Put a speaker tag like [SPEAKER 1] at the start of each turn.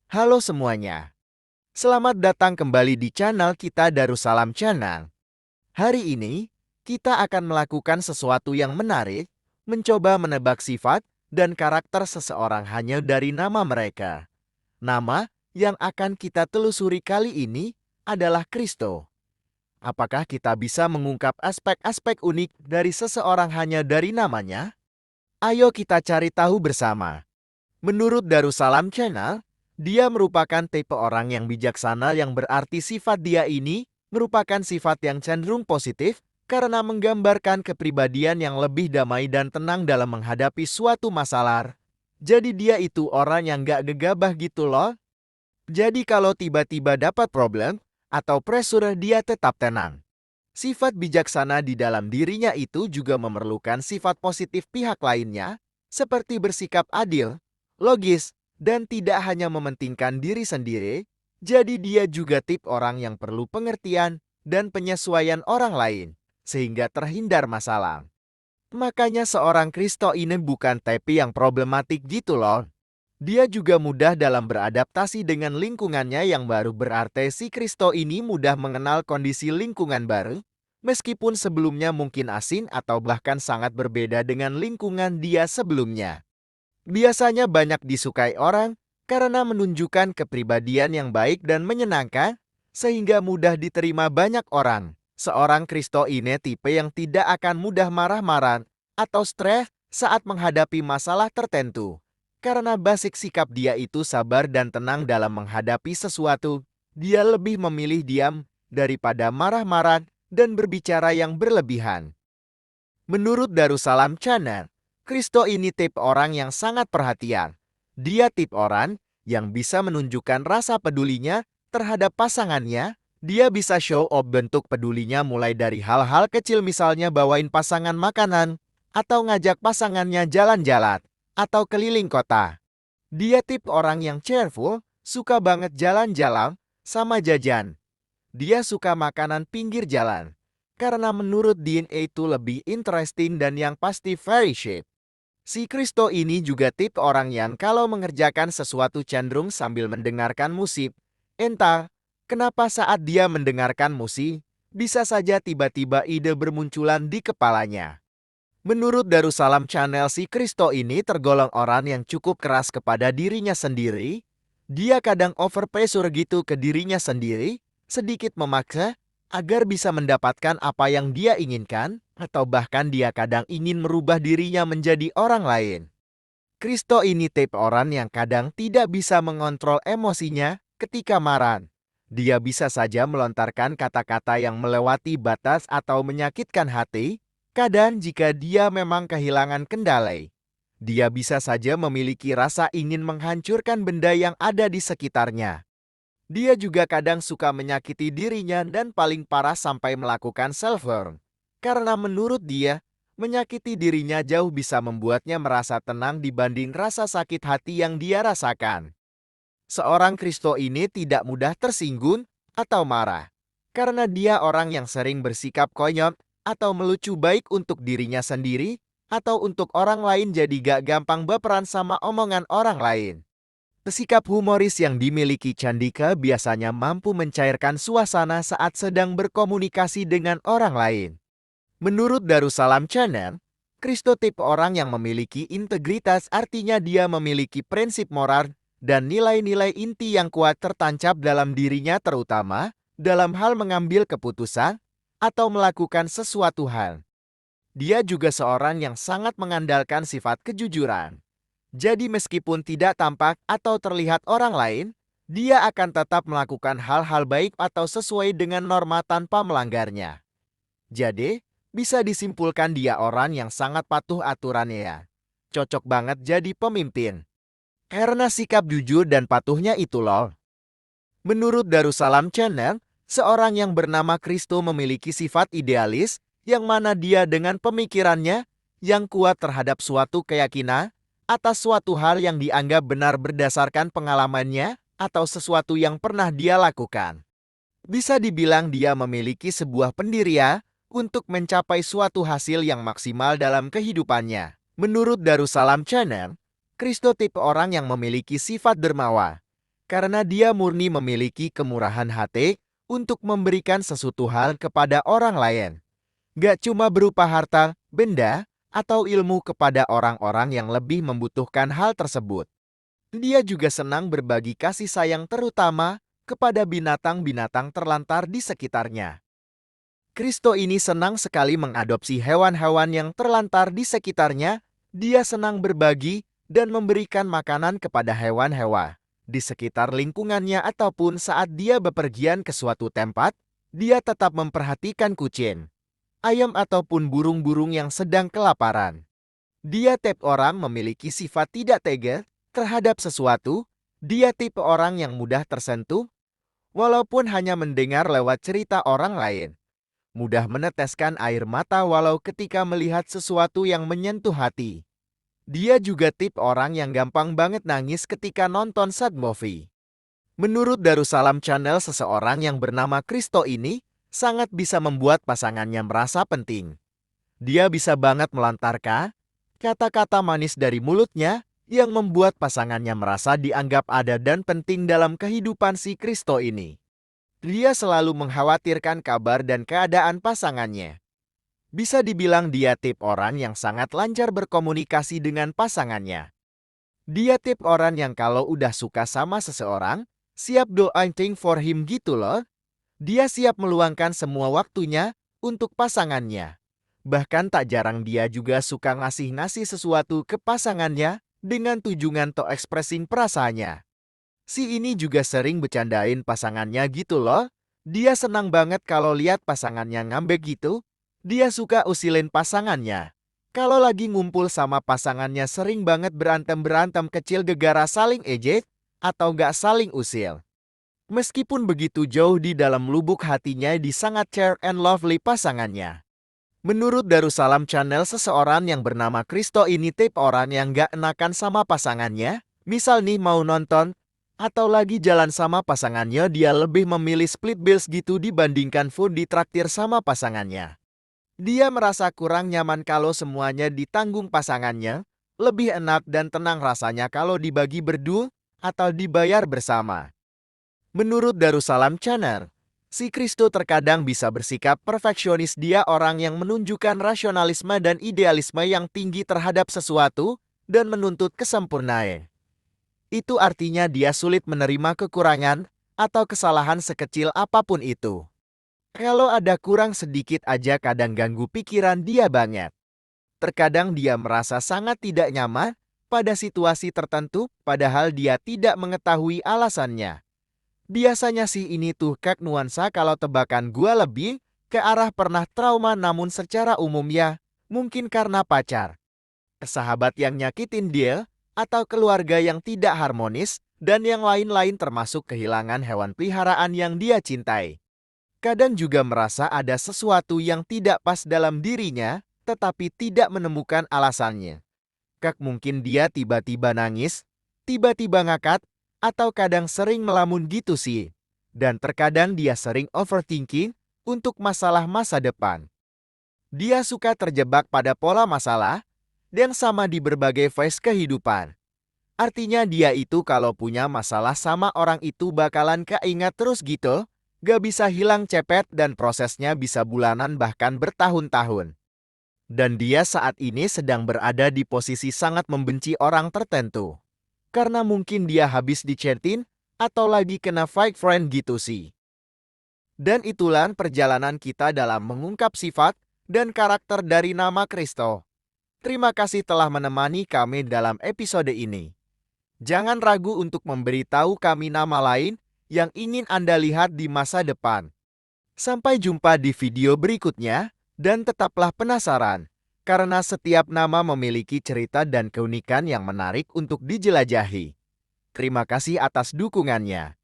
[SPEAKER 1] Halo semuanya, selamat datang kembali di channel kita Darussalam Channel. Hari ini, kita akan melakukan sesuatu yang menarik, mencoba menebak sifat dan karakter seseorang hanya dari nama mereka. Nama yang akan kita telusuri kali ini adalah Kristo. Apakah kita bisa mengungkap aspek-aspek unik dari seseorang hanya dari namanya? Ayo kita cari tahu bersama. Menurut Darussalam Channel, dia merupakan tipe orang yang bijaksana yang berarti sifat dia ini merupakan sifat yang cenderung positif karena menggambarkan kepribadian yang lebih damai dan tenang dalam menghadapi suatu masalah. Jadi dia itu orang yang gak gegabah gitu loh. Jadi kalau tiba-tiba dapat problem atau pressure dia tetap tenang. Sifat bijaksana di dalam dirinya itu juga memerlukan sifat positif pihak lainnya, seperti bersikap adil, logis, dan tidak hanya mementingkan diri sendiri, jadi dia juga tip orang yang perlu pengertian dan penyesuaian orang lain, sehingga terhindar masalah. Makanya seorang Kristo ini bukan tipe yang problematik gitu loh. Dia juga mudah dalam beradaptasi dengan lingkungannya yang baru, berarti si Kristo ini mudah mengenal kondisi lingkungan baru, meskipun sebelumnya mungkin asing atau bahkan sangat berbeda dengan lingkungan dia sebelumnya. Biasanya banyak disukai orang karena menunjukkan kepribadian yang baik dan menyenangkan, sehingga mudah diterima banyak orang. Seorang Kristo ini tipe yang tidak akan mudah marah-marah atau stres saat menghadapi masalah tertentu. Karena basic sikap dia itu sabar dan tenang dalam menghadapi sesuatu, dia lebih memilih diam daripada marah-marah dan berbicara yang berlebihan. Menurut Darussalam Channel, Kristo ini tipe orang yang sangat perhatian. Dia tipe orang yang bisa menunjukkan rasa pedulinya terhadap pasangannya. Dia bisa show off bentuk pedulinya mulai dari hal-hal kecil, misalnya bawain pasangan makanan, atau ngajak pasangannya jalan-jalan, atau keliling kota. Dia tipe orang yang cheerful, suka banget jalan-jalan, sama jajan. Dia suka makanan pinggir jalan. Karena menurut Dean itu lebih interesting dan yang pasti very cheap. Si Kristo ini juga tipe orang yang kalau mengerjakan sesuatu cenderung sambil mendengarkan musik. Entah kenapa saat dia mendengarkan musik, bisa saja tiba-tiba ide bermunculan di kepalanya. Menurut Darussalam Channel, si Kristo ini tergolong orang yang cukup keras kepada dirinya sendiri. Dia kadang over pressure gitu ke dirinya sendiri, sedikit memaksa agar bisa mendapatkan apa yang dia inginkan, atau bahkan dia kadang ingin merubah dirinya menjadi orang lain. Kristo ini tipe orang yang kadang tidak bisa mengontrol emosinya ketika marah. Dia bisa saja melontarkan kata-kata yang melewati batas atau menyakitkan hati, kadang jika dia memang kehilangan kendali. Dia bisa saja memiliki rasa ingin menghancurkan benda yang ada di sekitarnya. Dia juga kadang suka menyakiti dirinya dan paling parah sampai melakukan self-harm. Karena menurut dia, menyakiti dirinya jauh bisa membuatnya merasa tenang dibanding rasa sakit hati yang dia rasakan. Seorang Kristo ini tidak mudah tersinggung atau marah. Karena dia orang yang sering bersikap konyol atau melucu, baik untuk dirinya sendiri atau untuk orang lain, jadi gak gampang baperan sama omongan orang lain. Sikap humoris yang dimiliki Chandika biasanya mampu mencairkan suasana saat sedang berkomunikasi dengan orang lain. Menurut Darussalam Channel, Kristo tipe orang yang memiliki integritas, artinya dia memiliki prinsip moral dan nilai-nilai inti yang kuat tertancap dalam dirinya, terutama dalam hal mengambil keputusan atau melakukan sesuatu hal. Dia juga seorang yang sangat mengandalkan sifat kejujuran. Jadi meskipun tidak tampak atau terlihat orang lain, dia akan tetap melakukan hal-hal baik atau sesuai dengan norma tanpa melanggarnya. Jadi, bisa disimpulkan dia orang yang sangat patuh aturannya ya. Cocok banget jadi pemimpin. Karena sikap jujur dan patuhnya itu loh. Menurut Darussalam Channel, seorang yang bernama Kristo memiliki sifat idealis, yang mana dia dengan pemikirannya yang kuat terhadap suatu keyakinan, atas suatu hal yang dianggap benar berdasarkan pengalamannya atau sesuatu yang pernah dia lakukan. Bisa dibilang dia memiliki sebuah pendirian untuk mencapai suatu hasil yang maksimal dalam kehidupannya. Menurut Darussalam Channel, Kristo tipe orang yang memiliki sifat dermawan. karena dia murni memiliki kemurahan hati untuk memberikan sesuatu hal kepada orang lain. Gak cuma berupa harta, benda, atau ilmu kepada orang-orang yang lebih membutuhkan hal tersebut. Dia juga senang berbagi kasih sayang terutama kepada binatang-binatang terlantar di sekitarnya. Kristo ini senang sekali mengadopsi hewan-hewan yang terlantar di sekitarnya. Dia senang berbagi dan memberikan makanan kepada hewan-hewan di sekitar lingkungannya ataupun saat dia bepergian ke suatu tempat, dia tetap memperhatikan kucing, ayam ataupun burung-burung yang sedang kelaparan. Dia tipe orang memiliki sifat tidak tega terhadap sesuatu. Dia tipe orang yang mudah tersentuh, walaupun hanya mendengar lewat cerita orang lain. Mudah meneteskan air mata walau ketika melihat sesuatu yang menyentuh hati. Dia juga tipe orang yang gampang banget nangis ketika nonton sad movie. Menurut Darussalam Channel, seseorang yang bernama Kristo ini sangat bisa membuat pasangannya merasa penting. Dia bisa banget melontarkan kata-kata manis dari mulutnya yang membuat pasangannya merasa dianggap ada dan penting dalam kehidupan si Kristo ini. Dia selalu mengkhawatirkan kabar dan keadaan pasangannya. Bisa dibilang dia tipe orang yang sangat lancar berkomunikasi dengan pasangannya. Dia tipe orang yang kalau udah suka sama seseorang, siap doain for him gitu loh. Dia siap meluangkan semua waktunya untuk pasangannya. Bahkan tak jarang dia juga suka ngasih-ngasih sesuatu ke pasangannya dengan tujuan to expressing perasaannya. Si ini juga sering bercandain pasangannya gitu loh. Dia senang banget kalau lihat pasangannya ngambek gitu. Dia suka usilin pasangannya. Kalau lagi ngumpul sama pasangannya sering banget berantem-berantem kecil gegara saling ejek atau gak saling usil. Meskipun begitu jauh di dalam lubuk hatinya dia sangat care and lovely pasangannya. Menurut Darussalam Channel, seseorang yang bernama Kristo ini tipe orang yang gak enakan sama pasangannya. Misal nih mau nonton atau lagi jalan sama pasangannya, dia lebih memilih split bills gitu dibandingkan food ditraktir sama pasangannya. Dia merasa kurang nyaman kalau semuanya ditanggung pasangannya. Lebih enak dan tenang rasanya kalau dibagi berdua atau dibayar bersama. Menurut Darussalam Channel, si Kristo terkadang bisa bersikap perfeksionis. Dia orang yang menunjukkan rasionalisme dan idealisme yang tinggi terhadap sesuatu dan menuntut kesempurnaan. Itu artinya dia sulit menerima kekurangan atau kesalahan sekecil apapun itu. Kalau ada kurang sedikit aja kadang ganggu pikiran dia banget. Terkadang dia merasa sangat tidak nyaman pada situasi tertentu padahal dia tidak mengetahui alasannya. Biasanya sih ini tuh kak nuansa kalau tebakan gua lebih ke arah pernah trauma, namun secara umum ya mungkin karena pacar, sahabat yang nyakitin dia, atau keluarga yang tidak harmonis, dan yang lain-lain termasuk kehilangan hewan peliharaan yang dia cintai. Kadang juga merasa ada sesuatu yang tidak pas dalam dirinya, tetapi tidak menemukan alasannya. Mungkin dia tiba-tiba nangis, tiba-tiba ngakak, atau kadang sering melamun gitu sih. Dan terkadang dia sering overthinking untuk masalah masa depan. Dia suka terjebak pada pola masalah yang sama di berbagai fase kehidupan. Artinya dia itu kalau punya masalah sama orang itu bakalan keingat terus gitu, gak bisa hilang cepet dan prosesnya bisa bulanan bahkan bertahun-tahun. Dan dia saat ini sedang berada di posisi sangat membenci orang tertentu. Karena mungkin dia habis dichatin atau lagi kena fake friend gitu sih. Dan itulah perjalanan kita dalam mengungkap sifat dan karakter dari nama Kristo. Terima kasih telah menemani kami dalam episode ini. Jangan ragu untuk memberitahu kami nama lain yang ingin Anda lihat di masa depan. Sampai jumpa di video berikutnya, dan tetaplah penasaran, karena setiap nama memiliki cerita dan keunikan yang menarik untuk dijelajahi. Terima kasih atas dukungannya.